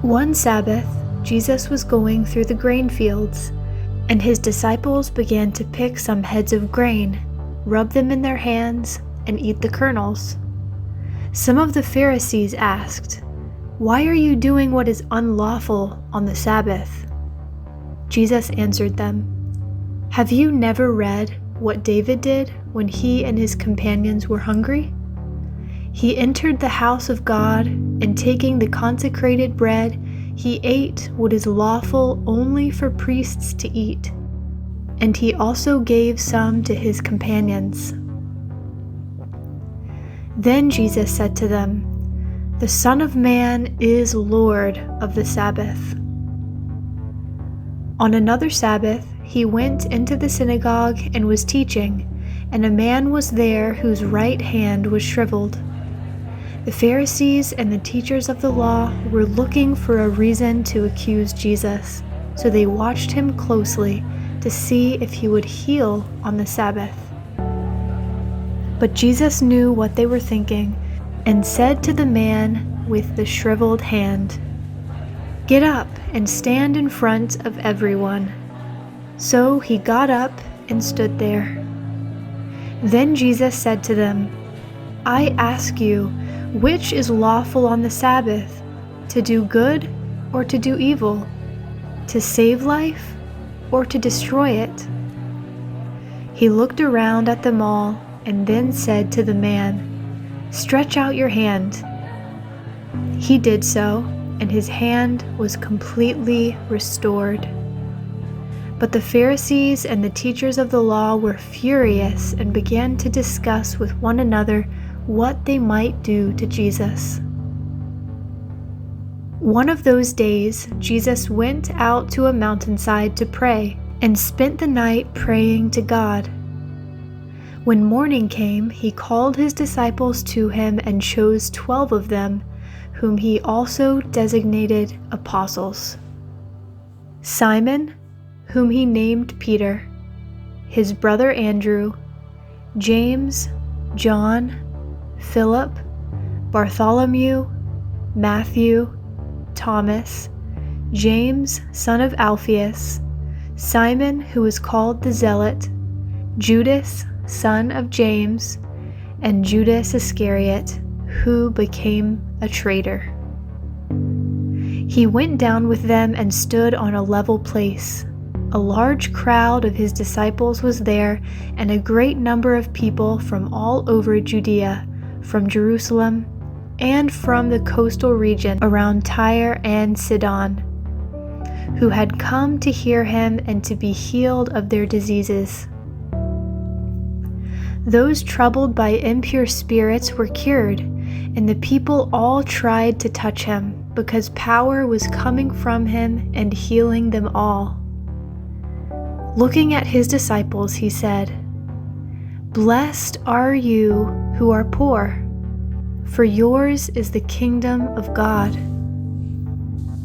One Sabbath, Jesus was going through the grain fields, and his disciples began to pick some heads of grain, rub them in their hands, and eat the kernels. Some of the Pharisees asked, "Why are you doing what is unlawful on the Sabbath?" Jesus answered them, "Have you never read what David did when he and his companions were hungry? He entered the house of God, and taking the consecrated bread, he ate what is lawful only for priests to eat, and he also gave some to his companions." Then Jesus said to them, "The Son of Man is Lord of the Sabbath." On another Sabbath, he went into the synagogue and was teaching, and a man was there whose right hand was shriveled. The Pharisees and the teachers of the law were looking for a reason to accuse Jesus, so they watched him closely to see if he would heal on the Sabbath. But Jesus knew what they were thinking and said to the man with the shriveled hand, "Get up and stand in front of everyone." So he got up and stood there. Then Jesus said to them, "I ask you, which is lawful on the Sabbath, to do good or to do evil, to save life or to destroy it?" He looked around at them all and then said to the man, "Stretch out your hand." He did so, and his hand was completely restored. But the Pharisees and the teachers of the law were furious and began to discuss with one another what they might do to Jesus. One of those days, Jesus went out to a mountainside to pray and spent the night praying to God. When morning came, he called his disciples to him and chose 12 of them, whom he also designated apostles: Simon, whom he named Peter, his brother Andrew, James, John, Philip, Bartholomew, Matthew, Thomas, James, son of Alphaeus, Simon, who was called the Zealot, Judas, son of James, and Judas Iscariot, who became a traitor. He went down with them and stood on a level place. A large crowd of his disciples was there, and a great number of people from all over Judea, from Jerusalem, and from the coastal region around Tyre and Sidon, who had come to hear him and to be healed of their diseases. Those troubled by impure spirits were cured, and the people all tried to touch him, because power was coming from him and healing them all. Looking at his disciples, he said, "Blessed are you who are poor, for yours is the kingdom of God.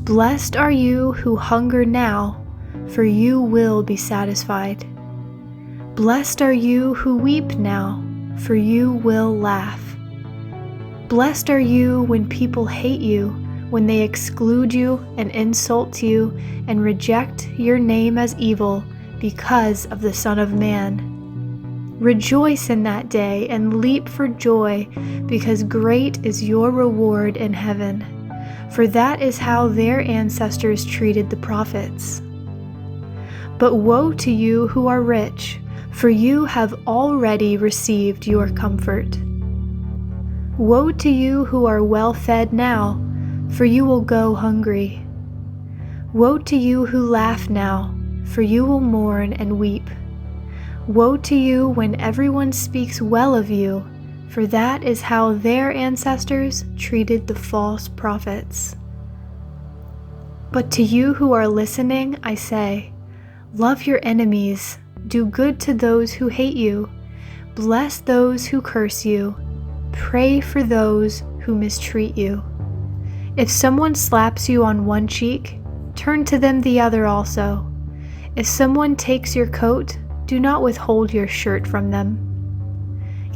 Blessed are you who hunger now, for you will be satisfied. Blessed are you who weep now, for you will laugh. Blessed are you when people hate you, when they exclude you and insult you and reject your name as evil because of the Son of Man. Rejoice in that day and leap for joy, because great is your reward in heaven, for that is how their ancestors treated the prophets. But woe to you who are rich, for you have already received your comfort. Woe to you who are well fed now, for you will go hungry. Woe to you who laugh now, for you will mourn and weep. Woe to you when everyone speaks well of you, for that is how their ancestors treated the false prophets. But to you who are listening, I say, love your enemies, do good to those who hate you, bless those who curse you, pray for those who mistreat you. If someone slaps you on one cheek, turn to them the other also. If someone takes your coat, do not withhold your shirt from them.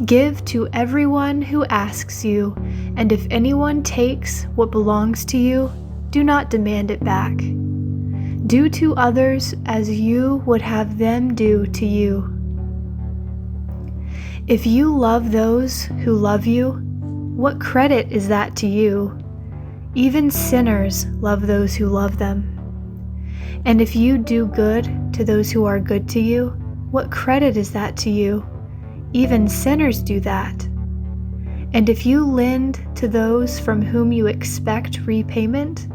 Give to everyone who asks you, and if anyone takes what belongs to you, do not demand it back. Do to others as you would have them do to you. If you love those who love you, what credit is that to you? Even sinners love those who love them. And if you do good to those who are good to you, what credit is that to you? Even sinners do that. And if you lend to those from whom you expect repayment,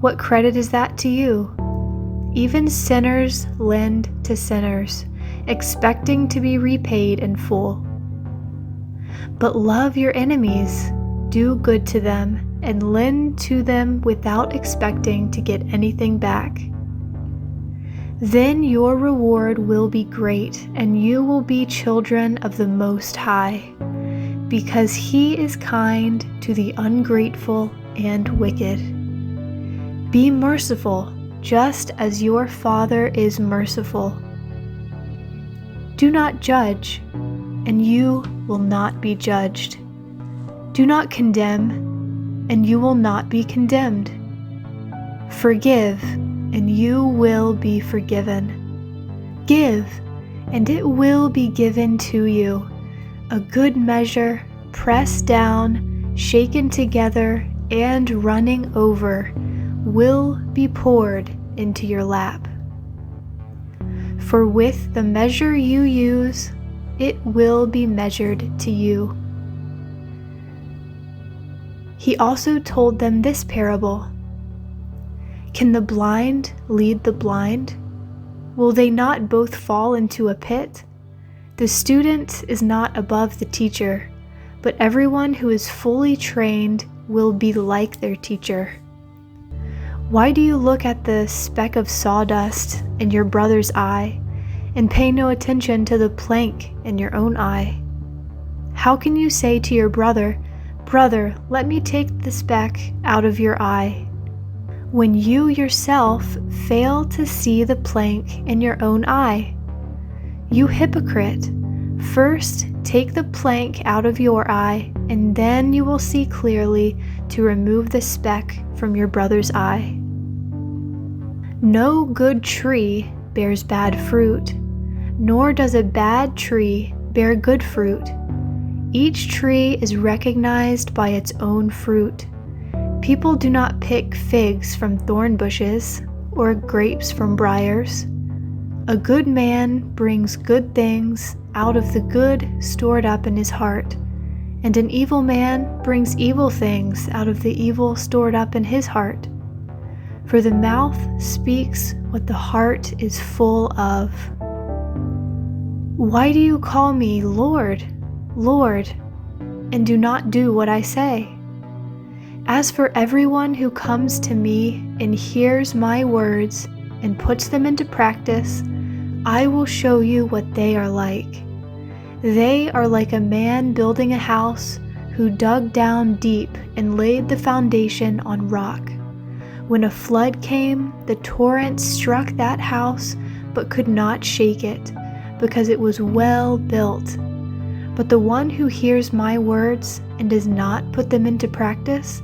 what credit is that to you? Even sinners lend to sinners, expecting to be repaid in full. But love your enemies, do good to them, and lend to them without expecting to get anything back. Then your reward will be great, and you will be children of the Most High, because He is kind to the ungrateful and wicked. Be merciful, just as your Father is merciful. Do not judge, and you will not be judged. Do not condemn, and you will not be condemned. Forgive, and you will be forgiven. Give, and it will be given to you. A good measure, pressed down, shaken together, and running over, will be poured into your lap. For with the measure you use, it will be measured to you. He also told them this parable. Can the blind lead the blind? Will they not both fall into a pit? The student is not above the teacher, but everyone who is fully trained will be like their teacher. Why do you look at the speck of sawdust in your brother's eye and pay no attention to the plank in your own eye? How can you say to your brother, "Brother, let me take the speck out of your eye," when you yourself fail to see the plank in your own eye? You hypocrite! First take the plank out of your eye, and then you will see clearly to remove the speck from your brother's eye. No good tree bears bad fruit, nor does a bad tree bear good fruit. Each tree is recognized by its own fruit. People do not pick figs from thorn bushes or grapes from briars. A good man brings good things out of the good stored up in his heart, and an evil man brings evil things out of the evil stored up in his heart. For the mouth speaks what the heart is full of. Why do you call me Lord, Lord, and do not do what I say? As for everyone who comes to me and hears my words and puts them into practice, I will show you what they are like. They are like a man building a house who dug down deep and laid the foundation on rock. When a flood came, the torrent struck that house but could not shake it, because it was well built. But the one who hears my words and does not put them into practice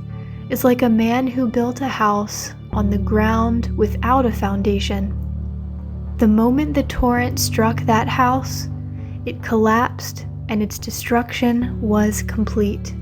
is like a man who built a house on the ground without a foundation. The moment the torrent struck that house, it collapsed and its destruction was complete.